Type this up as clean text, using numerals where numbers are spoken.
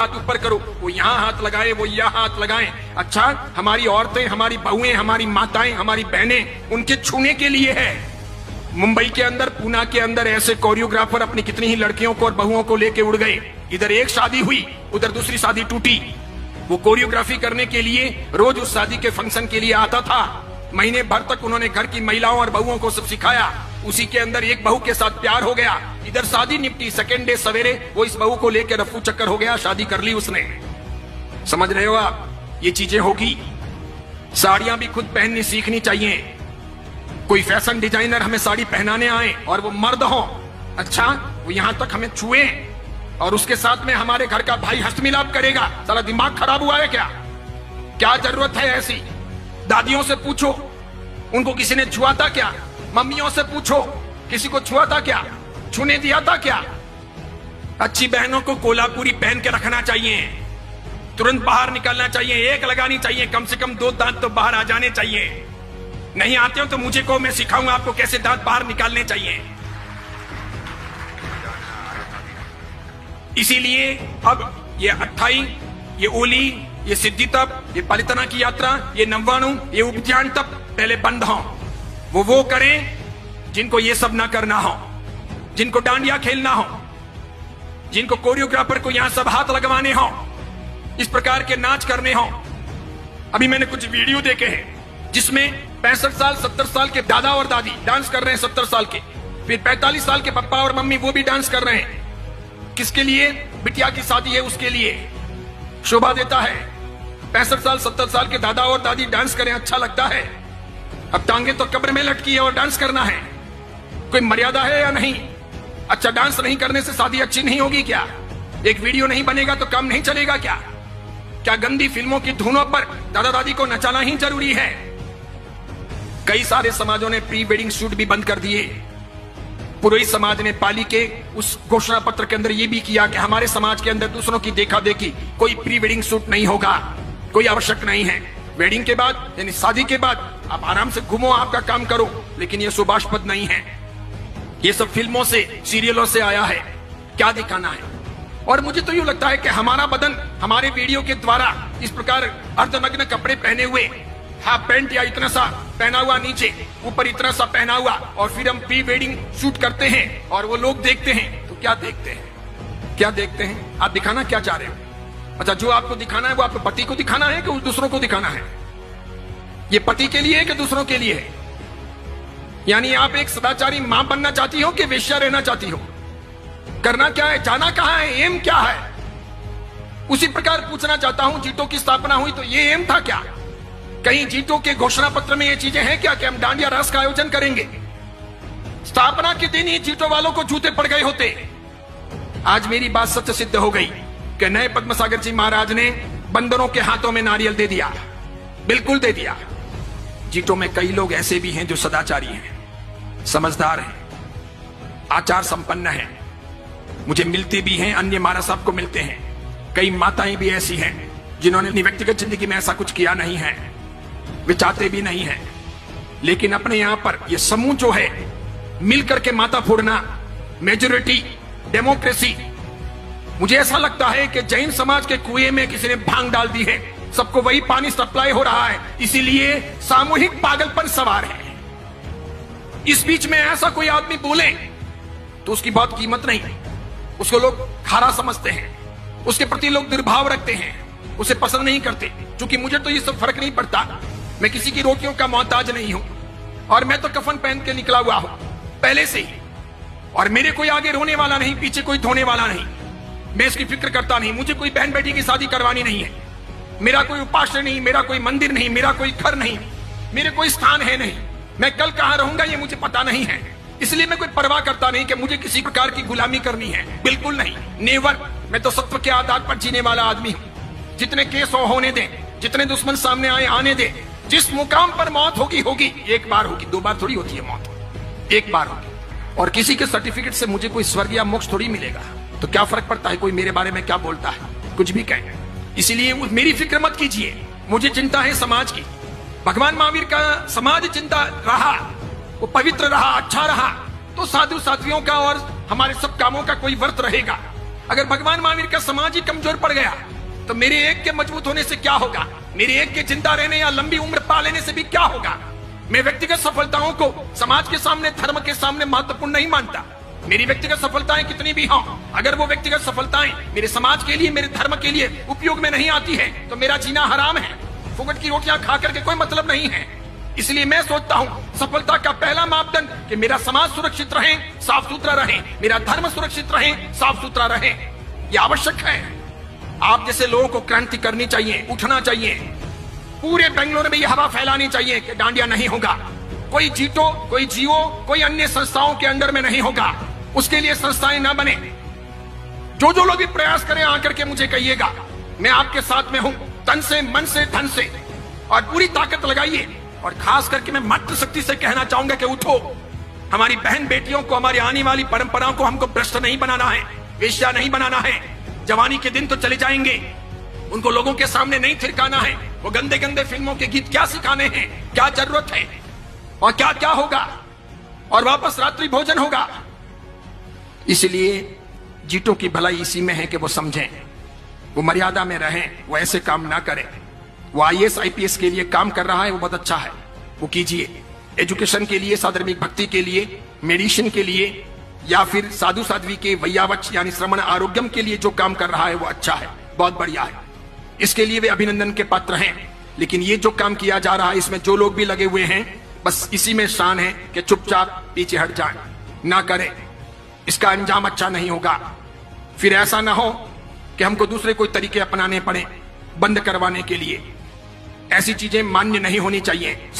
हाथ ऊपर करो, वो यहाँ हाथ लगाए, वो यहाँ हाथ लगाए। अच्छा, हमारी औरतें, हमारी बहुएं, हमारी माताएं, हमारी बहनें, उनके छूने के लिए है। मुंबई के अंदर, पूना के अंदर ऐसे कोरियोग्राफर अपनी कितनी ही लड़कियों को और बहुओं को लेके उड़ गए। इधर एक शादी हुई, उधर दूसरी शादी टूटी। वो कोरियोग्राफी करने के लिए रोज उस शादी के फंक्शन के लिए आता था। महीने भर तक उन्होंने घर की महिलाओं और बहुओं को सब सिखाया। उसी के अंदर एक बहू के साथ प्यार हो गया। इधर शादी निपटी, सेकेंड डे सवेरे वो इस बहू को लेकर रफू चक्कर हो गया, शादी कर ली उसने। समझ रहे हो आप? ये चीजें होगी। साड़ियां भी खुद पहननी सीखनी चाहिए। कोई फैशन डिजाइनर हमें साड़ी पहनाने आए और वो मर्द हो, अच्छा, वो यहां तक हमें छुए और उसके साथ में हमारे घर का भाई हस्तमिलाप करेगा। साला दिमाग खराब हुआ है क्या? क्या जरूरत है ऐसी? दादियों से पूछो, उनको किसी ने छुआ था क्या? मम्मियों से पूछो, किसी को छुआ था क्या? छूने दिया था क्या? अच्छी बहनों को कोल्हापुरी पहन के रखना चाहिए, तुरंत बाहर निकलना चाहिए, एक लगानी चाहिए, कम से कम 2 दांत तो बाहर आ जाने चाहिए। नहीं आते हो तो मुझे को, मैं सिखाऊंगा आपको कैसे दांत बाहर निकालने चाहिए। इसीलिए अब ये 28, ये ओली, ये सिद्धि तप, ये पालितना की यात्रा, ये नव्वाणु, ये उपध्यान तप पहले बंद हो। वो करें जिनको ये सब ना करना हो, जिनको डांडिया खेलना हो, जिनको कोरियोग्राफर को यहां सब हाथ लगवाने हो, इस प्रकार के नाच करने हो। अभी मैंने कुछ वीडियो देखे हैं जिसमें 65 साल 70 साल के दादा और दादी डांस कर रहे हैं, 70 साल के, फिर 45 साल के पापा और मम्मी वो भी डांस कर रहे हैं। किसके लिए? बिटिया की शादी है उसके लिए। शोभा देता है। 65 साल 70 साल के दादा और दादी डांस करें, अच्छा लगता है। अब टांगे तो कब्र में लटकी है और डांस करना है, कोई मर्यादा है या नहीं? अच्छा, डांस नहीं करने से शादी अच्छी नहीं होगी क्या? एक वीडियो नहीं बनेगा तो काम नहीं चलेगा क्या? क्या गंदी फिल्मों की धुनों पर दादा दादी को नचाना ही जरूरी है? कई सारे समाजों ने प्री वेडिंग शूट भी बंद कर दिए। पुरोहित समाज ने पाली के उस घोषणा पत्र के अंदर यह भी किया कि हमारे समाज के अंदर दूसरों की देखा देखी कोई प्री वेडिंग शूट नहीं होगा, कोई आवश्यक नहीं है। वेडिंग के बाद यानी शादी के बाद आप आराम से घूमो, आपका काम करो, लेकिन यह शुभास्पद नहीं है। ये सब फिल्मों से, सीरियलों से आया है। क्या दिखाना है? और मुझे तो यूं लगता है कि हमारा बदन हमारे वीडियो के द्वारा इस प्रकार अर्धनग्न कपड़े पहने हुए, हाफ पैंट या इतना सा पहना हुआ नीचे, ऊपर इतना सा पहना हुआ, और फिर हम प्री वेडिंग शूट करते हैं और वो लोग देखते हैं तो क्या देखते हैं? क्या देखते हैं? आप दिखाना क्या चाह रहे हो? अच्छा, जो आपको दिखाना है वो आपके पति को दिखाना है कि दूसरों को दिखाना है? ये पति के लिए है कि दूसरों के लिए है? यानी आप एक सदाचारी मां बनना चाहती हो कि वेश्या रहना चाहती हो? करना क्या है? जाना कहां है? एम क्या है? उसी प्रकार पूछना चाहता हूं, जीटो की स्थापना हुई तो ये एम था क्या? कहीं जीटो के घोषणा पत्र में ये चीजें हैं क्या कि हम डांडिया रास का आयोजन करेंगे? स्थापना के दिन ही जीटो वालों को जूते पड़ गए होते। आज मेरी बात सच सिद्ध हो गई कि नए पद्मसागर जी महाराज ने बंदरों के हाथों में नारियल दे दिया, बिल्कुल दे दिया। जीटो में कई लोग ऐसे भी हैं जो सदाचारी हैं, समझदार हैं, आचार संपन्न हैं, मुझे मिलते भी हैं, अन्य महाराज साहब को मिलते हैं। कई माताएं भी ऐसी हैं जिन्होंने अपनी व्यक्तिगत जिंदगी में ऐसा कुछ किया नहीं है, वे चाहते भी नहीं है, लेकिन अपने यहां पर यह समूह जो है मिलकर के माथा फोड़ना, मेजोरिटी डेमोक्रेसी, मुझे ऐसा लगता है कि जैन समाज के कुएं में किसी ने भांग डाल दी है, सबको वही पानी सप्लाई हो रहा है, इसीलिए सामूहिक पागलपन सवार है। इस बीच में ऐसा कोई आदमी बोले तो उसकी बहुत कीमत नहीं, उसको लोग खारा समझते हैं, उसके प्रति लोग दुर्भाव रखते हैं, उसे पसंद नहीं करते। क्योंकि मुझे तो ये सब फर्क नहीं पड़ता, मैं किसी की रोटियों का मोहताज नहीं हूं, और मैं तो कफन पहन के निकला हुआ हूं पहले से ही, और मेरे कोई आगे रोने वाला नहीं, पीछे कोई धोने वाला नहीं, मैं इसकी फिक्र करता नहीं। मुझे कोई बहन बेटी की शादी करवानी नहीं है, मेरा कोई उपास्य नहीं, मेरा कोई मंदिर नहीं, मेरा कोई घर नहीं, मेरे कोई स्थान है नहीं, मैं कल कहां रहूंगा ये मुझे पता नहीं है, इसलिए मैं कोई परवाह करता नहीं कि मुझे किसी प्रकार की गुलामी करनी है, बिल्कुल नहीं, नेवर। मैं तो सत्व के आधार पर जीने वाला आदमी हूं। जितने केस होने दें, जितने दुश्मन सामने आए आने दे, जिस मुकाम पर मौत होगी होगी, एक बार होगी, 2 बार थोड़ी होती है मौत, एक बार होगी। और किसी के सर्टिफिकेट से मुझे कोई स्वर्ग या मोक्ष थोड़ी मिलेगा, तो क्या फर्क पड़ता है कोई मेरे बारे में क्या बोलता है, कुछ भी कहे। इसलिए मेरी फिक्र मत कीजिए, मुझे चिंता है समाज की। भगवान महावीर का समाज चिंता रहा, वो पवित्र रहा, अच्छा रहा, तो साधु साध्वियों का और हमारे सब कामों का कोई व्रत रहेगा। अगर भगवान महावीर का समाज ही कमजोर पड़ गया तो मेरे एक के मजबूत होने से क्या होगा? मेरे एक के जिंदा रहने या लंबी उम्र पा लेने से भी क्या होगा? मैं व्यक्तिगत सफलताओं को समाज के सामने, धर्म के सामने महत्वपूर्ण नहीं मानता। मेरी व्यक्तिगत सफलताएं कितनी भी हों, अगर वो व्यक्तिगत सफलताएं मेरे समाज के लिए, मेरे धर्म के लिए उपयोग में नहीं आती है तो मेरा जीना हराम है। फुकट की रोटियां खा करके कोई मतलब नहीं है। इसलिए मैं सोचता हूं सफलता का पहला मापदंड कि मेरा समाज सुरक्षित रहे, साफ सुथरा रहे, मेरा धर्म सुरक्षित रहे, साफ सुथरा रहे। यह आवश्यक है। आप जैसे लोगों को क्रांति करनी चाहिए, उठना चाहिए। पूरे बेंगलुरु में यह हवा फैलानी चाहिए कि डांडिया नहीं होगा, कोई जीतो, कोई जियो, कोई अन्य संस्थाओं के अंडर में नहीं होगा। उसके लिए संस्थाएं ना बने। जो लोग भी प्रयास करें आकर के मुझे कहिएगा, मैं आपके साथ में हूं, तन से, मन से, धन से, और पूरी ताकत लगाइए। और खास करके मैं मातृ शक्ति से कहना चाहूंगा कि उठो। हमारी बहन बेटियों को, हमारी आने वाली परंपराओं को हमको भ्रष्ट नहीं बनाना है, वेश्या नहीं बनाना है। जवानी के दिन तो चले जाएंगे, उनको लोगों के सामने नहीं थिरकाना है। वो गंदे गंदे फिल्मों के गीत क्या सिखाने हैं, क्या जरूरत है, और क्या क्या होगा, और वापस रात्रि भोजन होगा। इसलिए जीतों की भलाई इसी में है कि वो समझें, वो मर्यादा में रहें, वो ऐसे काम ना करें। वो IAS IPS के लिए काम कर रहा है, वो बहुत अच्छा है, वो कीजिए। एजुकेशन के लिए, साधर्मिक भक्ति के लिए, मेडिसिन के लिए, या फिर साधु साध्वी के वैयावच यानी श्रवण आरोग्यम के लिए जो काम कर रहा है वो अच्छा है, बहुत बढ़िया है। इसके लिए वे अभिनंदन के पात्र हैं। लेकिन ये जो काम किया जा रहा है, इसमें जो लोग भी लगे हुए हैं, बस इसी में शान है कि चुपचाप पीछे हट जाएं, ना करें। इसका अंजाम अच्छा नहीं होगा। फिर ऐसा ना हो कि हमको दूसरे कोई तरीके अपनाने पड़े बंद करवाने के लिए। ऐसी चीजें मान्य नहीं होनी चाहिए।